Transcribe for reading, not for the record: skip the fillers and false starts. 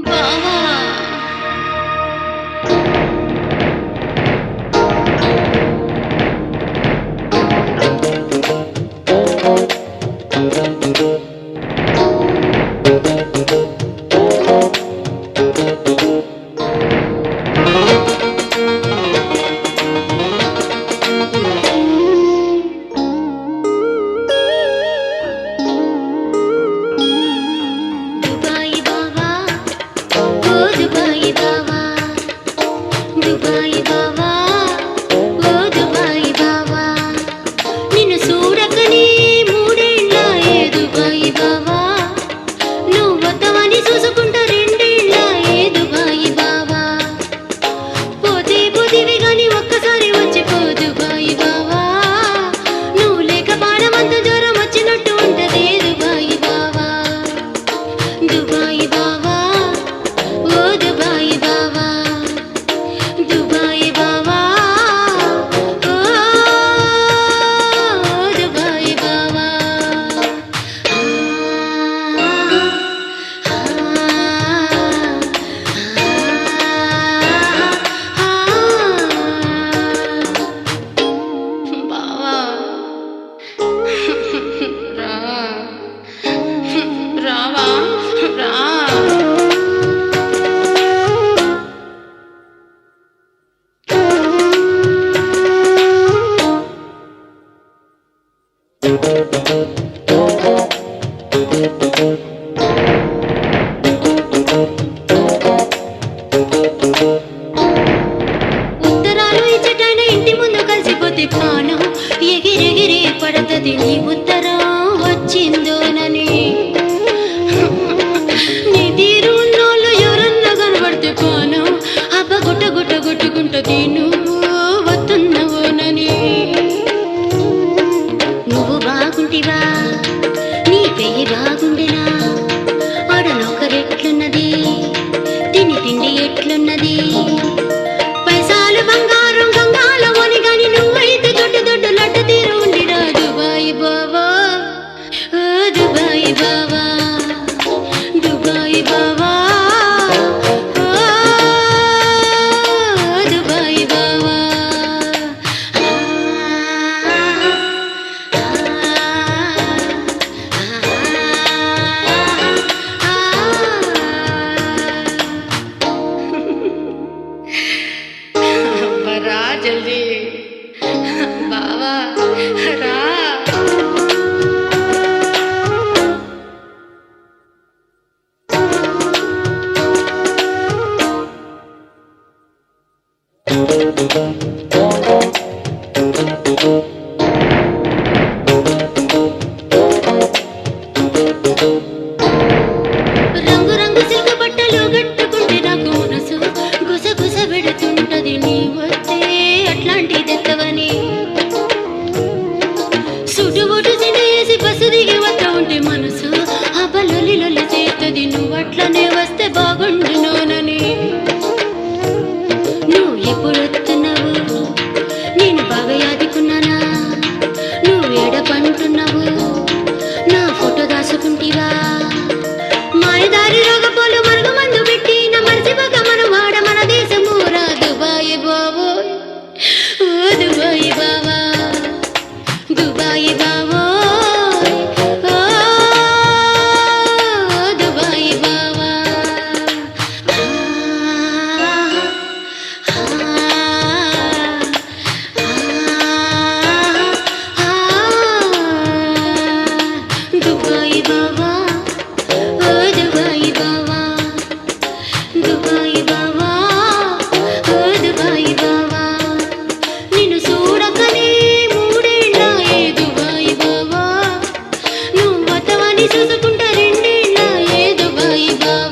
బావా ఉత్తరాలు ఇచ్చటైన ఇంటి ముందు కలిసిపోతే ప్రాణం ఎగిరెగిరి పడతది నీ ఉత్తరం వచ్చిందోనని నీ తీరు ఉన్నోళ్ళు ఎవరన్నా కనబడితే ప్రాణం అబ్బ గుట్ట గుట్ట గుట్టుకుంటది నువ్వు వస్తున్నావోనని నువ్వు బాగుంటివా నీ పెయ్యి బాగుండెనా ఆడనొకరెట్లున్నది తిని తిండి ఎట్లున్నది పైసాలు బంగారం గంగాల ఓని గాని నువ్వైతే దొడ్డు దొడ్డు లడ్డ తీరు ఉండిరా దుబాయి బావా ఓ దుబాయి బావా దుబాయి బావా ఓ దుబాయి బావా రా జల్దీ బావా రా రంగు రంగు సిల్క బట్టలు కట్టుకుంటే నాకు మనసు గుస గుస పెడుతుంటది నీ వస్తే అట్లాంటిదెత్తవని సుటుబుటు చిండేసి బస్సు దిగి వస్తా ఉంటే మనసు అబ్బలొల్లి లొల్లి చేస్తుంది నువ్వు అట్లనే వస్తే బాగుండునోనని నువ్వు ఎప్పుడు వస్తున్నావు నేను బాగా యాదుకున్నానా నువ్వు ఎడపంటున్నావు నా ఫోటో దాచుకుంటివా మాయదారి రోగపోలు మరుగు మందు పెట్టి నా మరిచిపోక మనం వాడ మన దేశము రా దుబాయి బావో ఓ దుబాయి బావా దుబాయి బావో ఓ దుబాయి బావా దుబాయి బావా ఓ దుబాయి బావా దుబాయి బావా ఓ దుబాయి బావా నిన్ను చూడకనే మూడేళ్ళాయే దుబాయి బావా నువ్వు వతవని చూసుకుంటా రెండేళ్ళాయే దుబాయి బావా